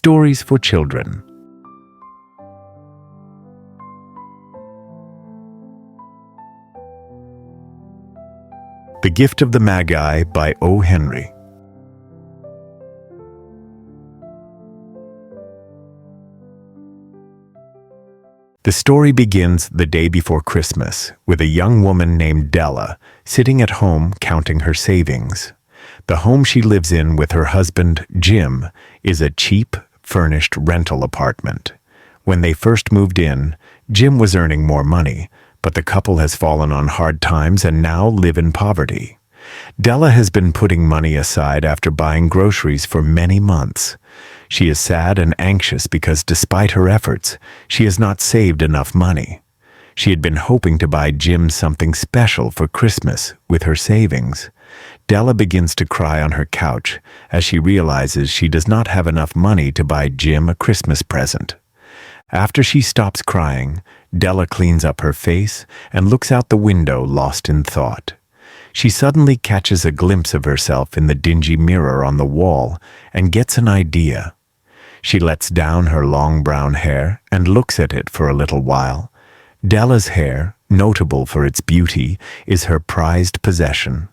Stories for Children. The Gift of the Magi by O. Henry. The story begins the day before Christmas with a young woman named Della sitting at home counting her savings. The home she lives in with her husband, Jim, is a cheap, furnished rental apartment. When they first moved in, Jim was earning more money, but the couple has fallen on hard times and now live in poverty. Della has been putting money aside after buying groceries for many months. She is sad and anxious because despite her efforts, she has not saved enough money. She had been hoping to buy Jim something special for Christmas with her savings. Della begins to cry on her couch as she realizes she does not have enough money to buy Jim a Christmas present. After she stops crying, Della cleans up her face and looks out the window lost in thought. She suddenly catches a glimpse of herself in the dingy mirror on the wall and gets an idea. She lets down her long brown hair and looks at it for a little while. Della's hair, notable for its beauty, is her prized possession.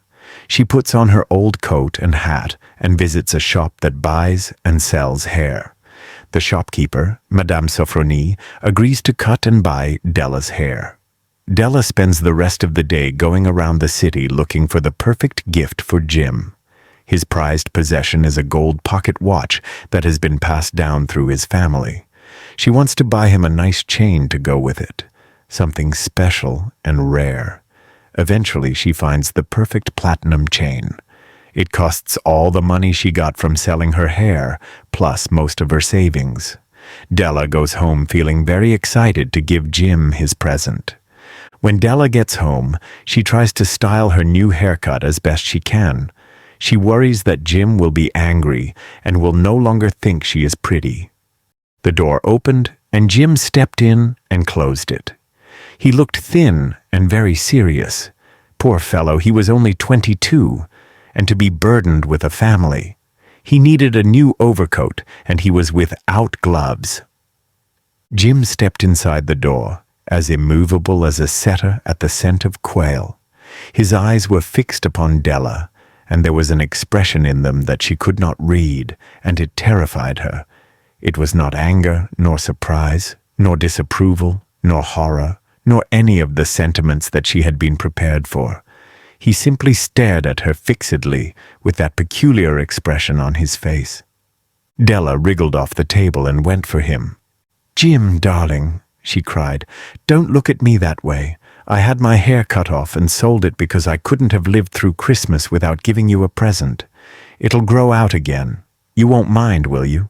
She puts on her old coat and hat and visits a shop that buys and sells hair. The shopkeeper, Madame Sofronie, agrees to cut and buy Della's hair. Della spends the rest of the day going around the city looking for the perfect gift for Jim. His prized possession is a gold pocket watch that has been passed down through his family. She wants to buy him a nice chain to go with it, something special and rare. Eventually, she finds the perfect platinum chain. It costs all the money she got from selling her hair, plus most of her savings. Della goes home feeling very excited to give Jim his present. When Della gets home, she tries to style her new haircut as best she can. She worries that Jim will be angry and will no longer think she is pretty. The door opened, and Jim stepped in and closed it. He looked thin and very serious. Poor fellow, he was only 22, and to be burdened with a family. He needed a new overcoat, and he was without gloves. Jim stepped inside the door, as immovable as a setter at the scent of quail. His eyes were fixed upon Della, and there was an expression in them that she could not read, and it terrified her. It was not anger, nor surprise, nor disapproval, nor horror, nor any of the sentiments that she had been prepared for. He simply stared at her fixedly, with that peculiar expression on his face. Della wriggled off the table and went for him. "Jim, darling," she cried, "don't look at me that way. I had my hair cut off and sold it because I couldn't have lived through Christmas without giving you a present. It'll grow out again. You won't mind, will you?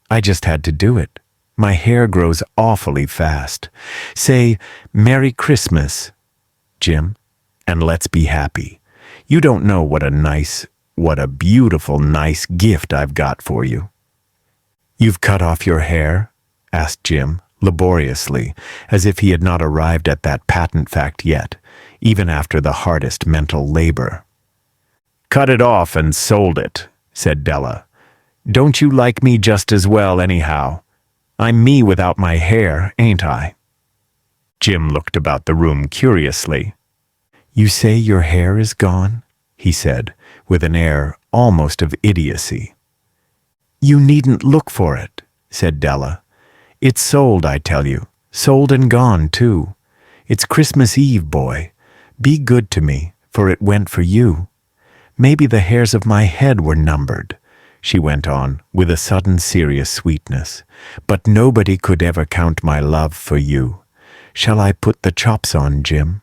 I just had to do it. My hair grows awfully fast. Say, Merry Christmas, Jim, and let's be happy. You don't know what a beautiful, nice gift I've got for you." "You've cut off your hair?" asked Jim, laboriously, as if he had not arrived at that patent fact yet, even after the hardest mental labor. "Cut it off and sold it," said Della. "Don't you like me just as well anyhow? I'm me without my hair, ain't I?" Jim looked about the room curiously. "You say your hair is gone?" he said, with an air almost of idiocy. "You needn't look for it," said Della. "It's sold, I tell you. Sold and gone, too. It's Christmas Eve, boy. Be good to me, for it went for you. Maybe the hairs of my head were numbered," she went on, with a sudden serious sweetness. "But nobody could ever count my love for you. Shall I put the chops on, Jim?"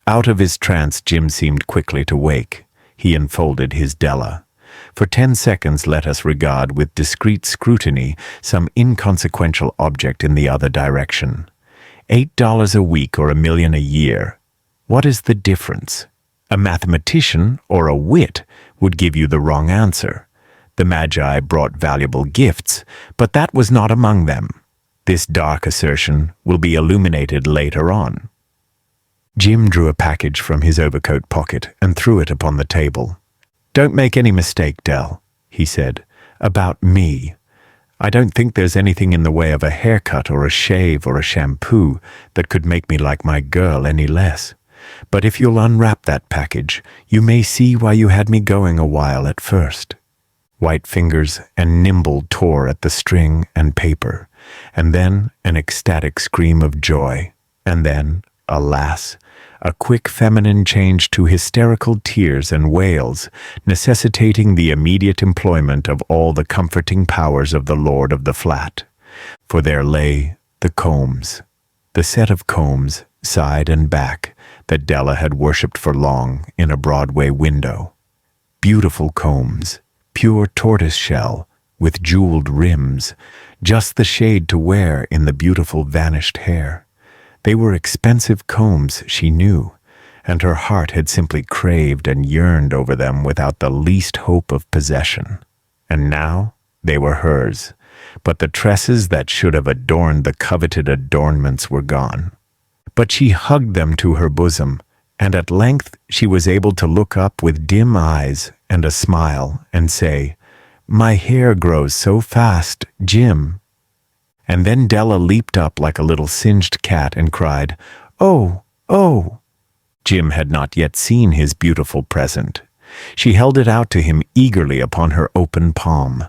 Out of his trance, Jim seemed quickly to wake. He enfolded his Della. For 10 seconds let us regard with discreet scrutiny some inconsequential object in the other direction. $8 a week or $1 million a year. What is the difference? A mathematician or a wit would give you the wrong answer. The Magi brought valuable gifts, but that was not among them. This dark assertion will be illuminated later on. Jim drew a package from his overcoat pocket and threw it upon the table. "Don't make any mistake, Dell," he said, "about me. I don't think there's anything in the way of a haircut or a shave or a shampoo that could make me like my girl any less. But if you'll unwrap that package, you may see why you had me going a while at first." White fingers and nimble tore at the string and paper, and then an ecstatic scream of joy, and then, alas, a quick feminine change to hysterical tears and wails, necessitating the immediate employment of all the comforting powers of the lord of the flat. For there lay the combs, the set of combs, side and back, that Della had worshipped for long in a Broadway window. Beautiful combs, pure tortoiseshell, with jeweled rims, just the shade to wear in the beautiful vanished hair. They were expensive combs, she knew, and her heart had simply craved and yearned over them without the least hope of possession. And now they were hers, but the tresses that should have adorned the coveted adornments were gone. But she hugged them to her bosom, and at length she was able to look up with dim eyes and a smile and say, "My hair grows so fast, Jim." And then Della leaped up like a little singed cat and cried, "Oh, oh!" Jim had not yet seen his beautiful present. She held it out to him eagerly upon her open palm.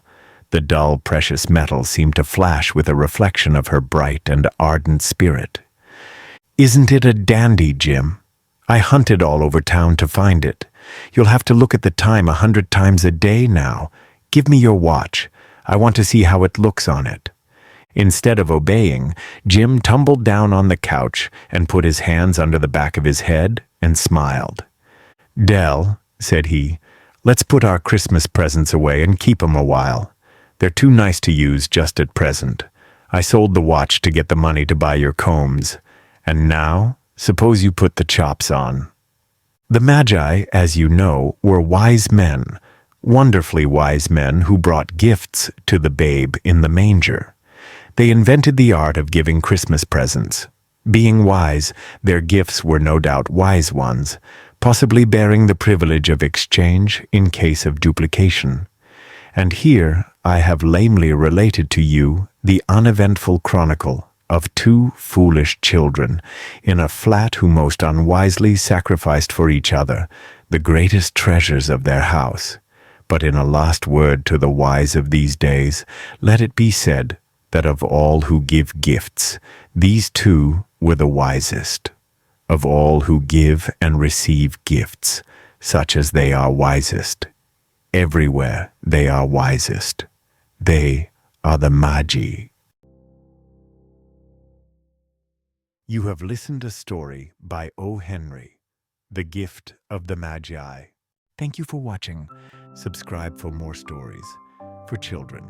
The dull, precious metal seemed to flash with a reflection of her bright and ardent spirit. "Isn't it a dandy, Jim? I hunted all over town to find it. You'll have to look at the time 100 times a day now. Give me your watch. I want to see how it looks on it." Instead of obeying, Jim tumbled down on the couch and put his hands under the back of his head and smiled. "Dell," said he, "let's put our Christmas presents away and keep 'em a while. They're too nice to use just at present. I sold the watch to get the money to buy your combs. And now, suppose you put the chops on." The Magi, as you know, were wise men, wonderfully wise men who brought gifts to the babe in the manger. They invented the art of giving Christmas presents. Being wise, their gifts were no doubt wise ones, possibly bearing the privilege of exchange in case of duplication. And here I have lamely related to you the uneventful chronicle of two foolish children in a flat who most unwisely sacrificed for each other the greatest treasures of their house. But in a last word to the wise of these days, let it be said that of all who give gifts, these two were the wisest. Of all who give and receive gifts, such as they are wisest. Everywhere they are wisest. They are the Magi. You have listened to a story by O. Henry, The Gift of the Magi. Thank you for watching. Subscribe for more stories for children.